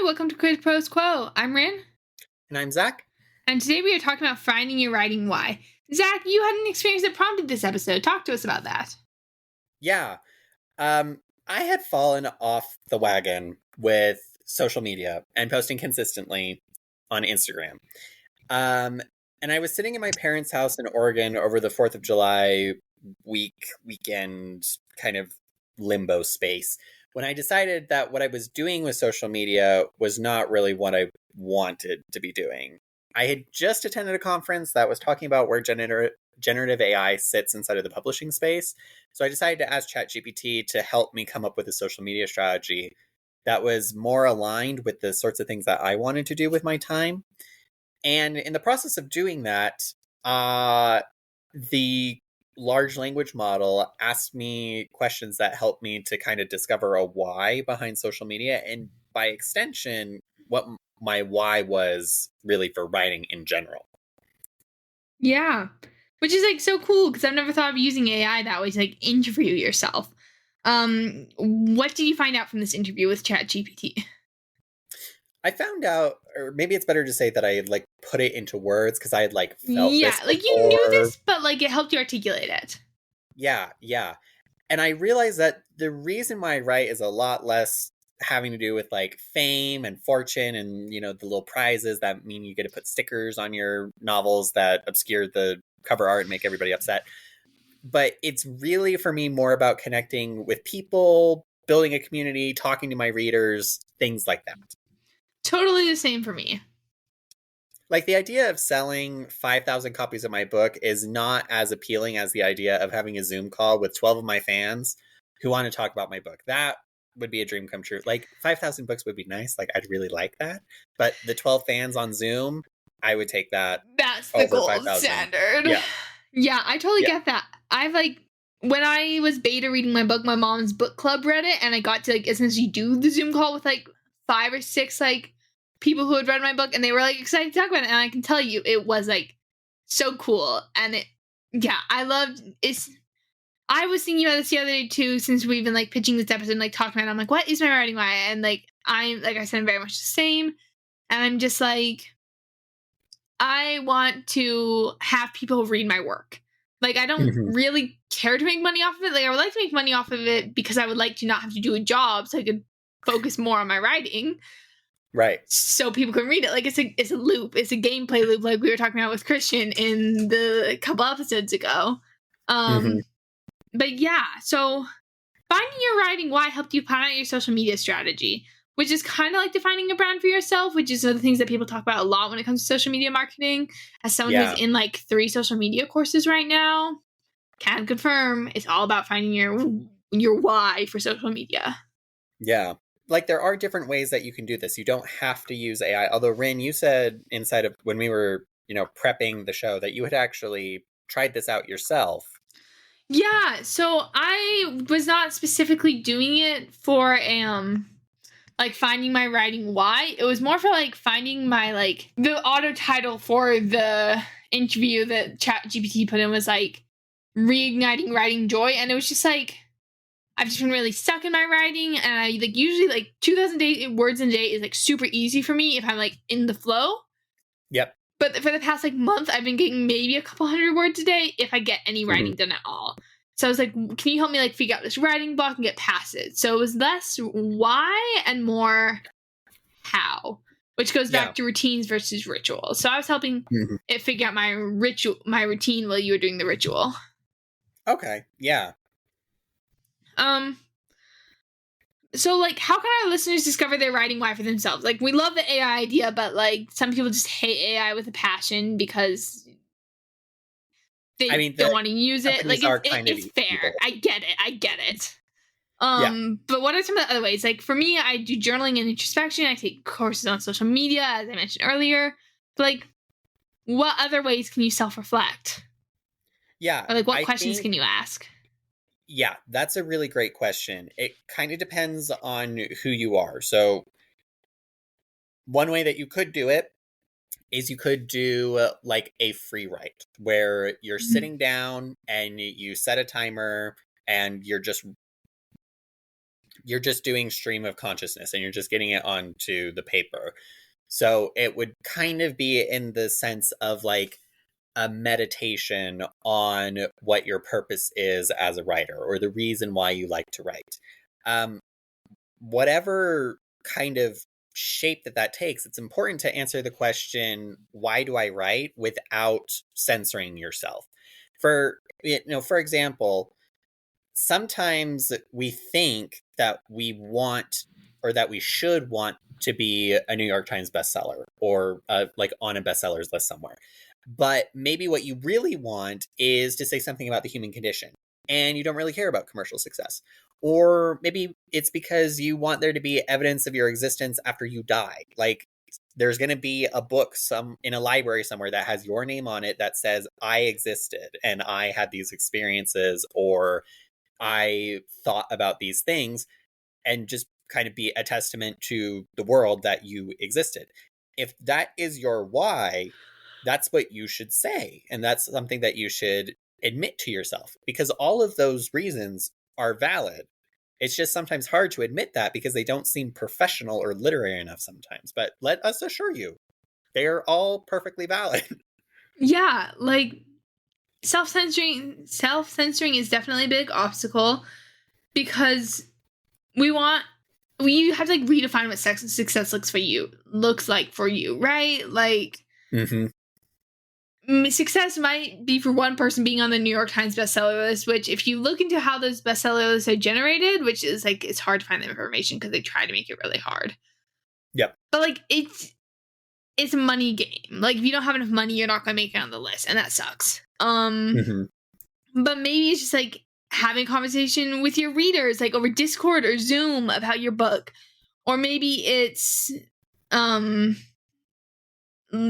welcome to Quid Pros Quo. I'm Rin. And I'm Zac. And today we are talking about finding your writing why. Zac, you had an experience that prompted this episode. Talk to us about that. Yeah. I had fallen off the wagon with social media and posting consistently on Instagram. And I was sitting in my parents' house in Oregon over the 4th of July weekend kind of limbo space when I decided that what I was doing with social media was not really what I wanted to be doing. I had just attended a conference that was talking about where generative AI sits inside of the publishing space. So I decided to ask ChatGPT to help me come up with a social media strategy that was more aligned with the sorts of things that I wanted to do with my time. And in the process of doing that, the large language model asked me questions that helped me to kind of discover a why behind social media. And by extension, what my why was really for writing in general. Yeah. Which is like so cool because I've never thought of using AI that way to like interview yourself. What did you find out from this interview with ChatGPT? I found out, or maybe it's better to say that I like put it into words because I had like felt this before. Like you knew this, but like it helped you articulate it. Yeah. And I realized that the reason why I write is a lot less having to do with like fame and fortune and, you know, the little prizes that mean you get to put stickers on your novels that obscure the cover art and make everybody upset. But it's really for me more about connecting with people, building a community, talking to my readers, things like that. Totally the same for me. Like the idea of selling 5,000 copies of my book is not as appealing as the idea of having a Zoom call with 12 of my fans who want to talk about my book. That would be a dream come true. Like 5,000 books would be nice. Like I'd really like that. But the 12 fans on Zoom, I would take that. That's the gold 5,000. Standard. Yeah, I totally get that. I've like, when I was beta reading my book, my mom's book club read it, and I got to like essentially do the Zoom call with like 5 or 6 like people who had read my book, and they were like excited to talk about it. And I can tell you, it was like so cool. And I loved it. I was thinking about this the other day too, since we've been like pitching this episode and like talking about it. I'm like, what is my writing why? And like I said, I'm very much the same. And I'm just like, I want to have people read my work. Like, I don't really care to make money off of it. Like, I would like to make money off of it because I would like to not have to do a job so I could focus more on my writing. Right. So people can read it. Like, it's a loop. It's a gameplay loop like we were talking about with Christian in the couple episodes ago. But yeah, so finding your writing why helped you plan out your social media strategy, which is kind of like defining a brand for yourself, which is one of the things that people talk about a lot when it comes to social media marketing. As someone who's in like 3 social media courses right now, can confirm it's all about finding your why for social media. Yeah. Like there are different ways that you can do this. You don't have to use AI. Although Rin, you said inside of when we were, prepping the show that you had actually tried this out yourself. Yeah. So I was not specifically doing it for like finding my writing why. It was more for like finding my like the auto title for the interview that ChatGPT put in was like reigniting writing joy, and it was just like I've just been really stuck in my writing, and I like usually like 2,000 words a day is like super easy for me if I'm like in the flow. Yep. But for the past like month, I've been getting maybe a couple hundred words a day if I get any writing done at all. So I was like, can you help me like figure out this writing block and get past it? So it was less why and more how, which goes back to routines versus rituals. So I was helping it figure out my routine while you were doing the ritual. Okay. Yeah. So like, how can our listeners discover their writing why for themselves? Like, we love the AI idea, but like some people just hate AI with a passion because they don't want to use it. Like, it's fair. Evil. I get it. But what are some of the other ways? Like, for me, I do journaling and introspection. I take courses on social media, as I mentioned earlier. But like, what other ways can you self-reflect? Yeah. Or like, what questions can you ask? Yeah, that's a really great question. It kind of depends on who you are. So one way that you could do it is you could do like a free write where you're sitting down and you set a timer and you're just you're just doing stream of consciousness and you're just getting it onto the paper. So it would kind of be in the sense of like a meditation on what your purpose is as a writer or the reason why you like to write. Um, whatever kind of shape that takes, it's important to answer the question, why do I write, without censoring yourself. For example, sometimes we think that we want or that we should want to be a New York Times bestseller or like on a bestsellers list somewhere. But maybe what you really want is to say something about the human condition and you don't really care about commercial success. Or maybe it's because you want there to be evidence of your existence after you die. Like there's going to be a book in a library somewhere that has your name on it that says I existed and I had these experiences, or I thought about these things, and just kind of be a testament to the world that you existed. If that is your why, that's what you should say. And that's something that you should admit to yourself, because all of those reasons are valid. It's just sometimes hard to admit that because they don't seem professional or literary enough sometimes. But let us assure you, they are all perfectly valid. Yeah, like self-censoring is definitely a big obstacle because we have to like redefine what success looks like for you, right? Like success might be for one person being on the New York Times bestseller list, which if you look into how those bestseller lists are generated, which is like, it's hard to find the information because they try to make it really hard. Yep. But like it's a money game. Like if you don't have enough money, you're not going to make it on the list, and that sucks. But maybe it's just like having a conversation with your readers, like over Discord or Zoom, about your book. Or maybe it's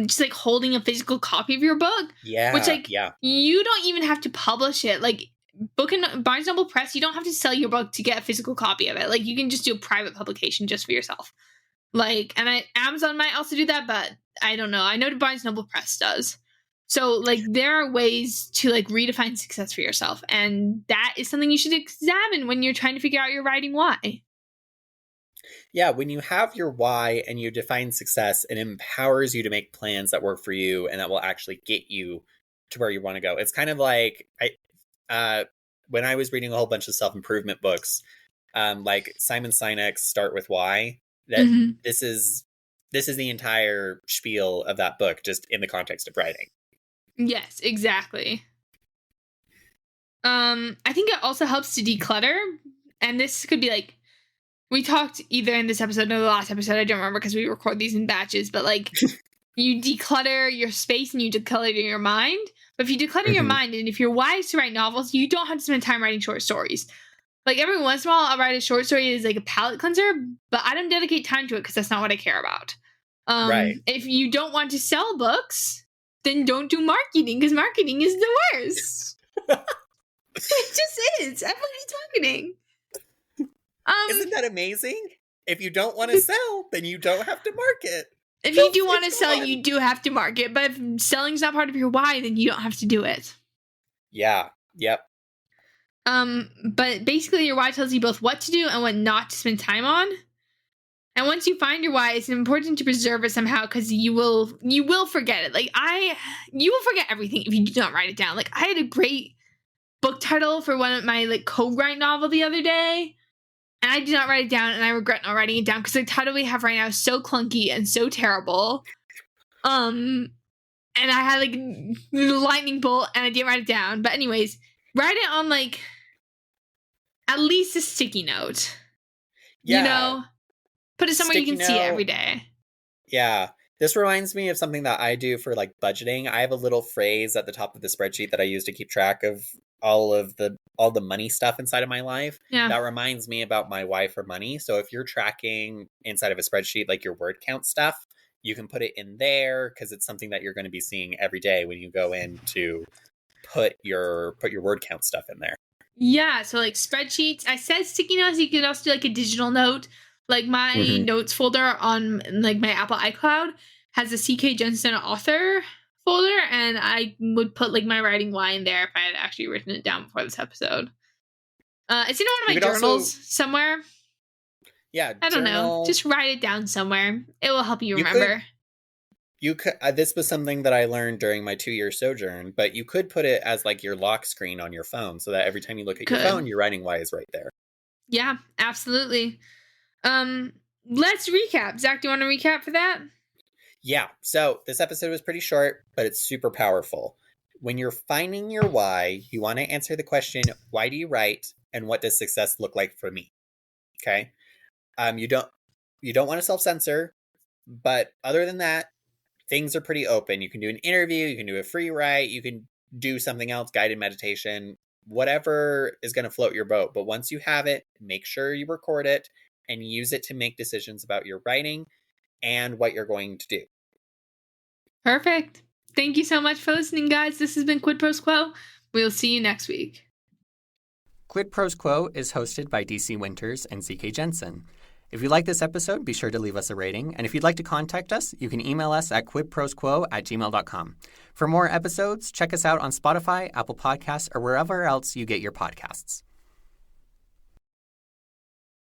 just like holding a physical copy of your book. Yeah. Which like you don't even have to publish it. Like Barnes Noble Press, you don't have to sell your book to get a physical copy of it. Like you can just do a private publication just for yourself. Like, and Amazon might also do that, but I don't know. I know Barnes Noble Press does. So like there are ways to like redefine success for yourself, and that is something you should examine when you're trying to figure out your writing why. Yeah, when you have your why and you define success, it empowers you to make plans that work for you and that will actually get you to where you want to go. It's kind of like when I was reading a whole bunch of self-improvement books, like Simon Sinek's Start With Why, that this is the entire spiel of that book, just in the context of writing. Yes, exactly. I think it also helps to declutter, and this could be like, we talked either in this episode or the last episode, I don't remember because we record these in batches, but like you declutter your space and you declutter your mind. But if you declutter your mind, and if you're wise to write novels, you don't have to spend time writing short stories. Like every once in a while, I'll write a short story as like a palate cleanser, but I don't dedicate time to it because that's not what I care about. Right. If you don't want to sell books, then don't do marketing, because marketing is the worst. It just is. Everybody's marketing. Isn't that amazing? If you don't want to sell, then you don't have to market. If you do want to sell, you do have to market. But if selling's not part of your why, then you don't have to do it. Yeah. Yep. But basically your why tells you both what to do and what not to spend time on. And once you find your why, it's important to preserve it somehow, because you will forget it. Like you will forget everything if you do not write it down. Like I had a great book title for one of my like co-write novel the other day, and I did not write it down, and I regret not writing it down because the title we have right now is so clunky and so terrible. And I had like the lightning bolt, and I didn't write it down. But anyways, write it on like at least a sticky note. Yeah. You know? Put it somewhere you can see it every day. Yeah. This reminds me of something that I do for like budgeting. I have a little phrase at the top of the spreadsheet that I use to keep track of all the money stuff inside of my life. Yeah. That reminds me about my why for money. So if you're tracking inside of a spreadsheet like your word count stuff, you can put it in there because it's something that you're going to be seeing every day when you go in to put your word count stuff in there. Yeah, so like spreadsheets. I said sticky notes. You could also do like a digital note. Like my notes folder on like my Apple iCloud has a C.K. Jensen author folder, and I would put like my writing why in there if I had actually written it down before this episode. It's in one of my journals somewhere. Yeah, I don't know. Just write it down somewhere. It will help you remember. You could this was something that I learned during my 2-year sojourn, but you could put it as like your lock screen on your phone so that every time you look at your phone, your writing Y is right there. Yeah, absolutely. Let's recap. Zach, do you want to recap for that? Yeah. So this episode was pretty short, but it's super powerful. When you're finding your why, you want to answer the question, why do you write? And what does success look like for me? Okay. You don't want to self-censor, but other than that, things are pretty open. You can do an interview, you can do a free write, you can do something else, guided meditation, whatever is going to float your boat. But once you have it, make sure you record it and use it to make decisions about your writing and what you're going to do. Perfect. Thank you so much for listening, guys. This has been Quid Pros Quo. We'll see you next week. Quid Pros Quo is hosted by DC Winters and CK Jensen. If you like this episode, be sure to leave us a rating. And if you'd like to contact us, you can email us at quidprosquo@gmail.com. For more episodes, check us out on Spotify, Apple Podcasts, or wherever else you get your podcasts.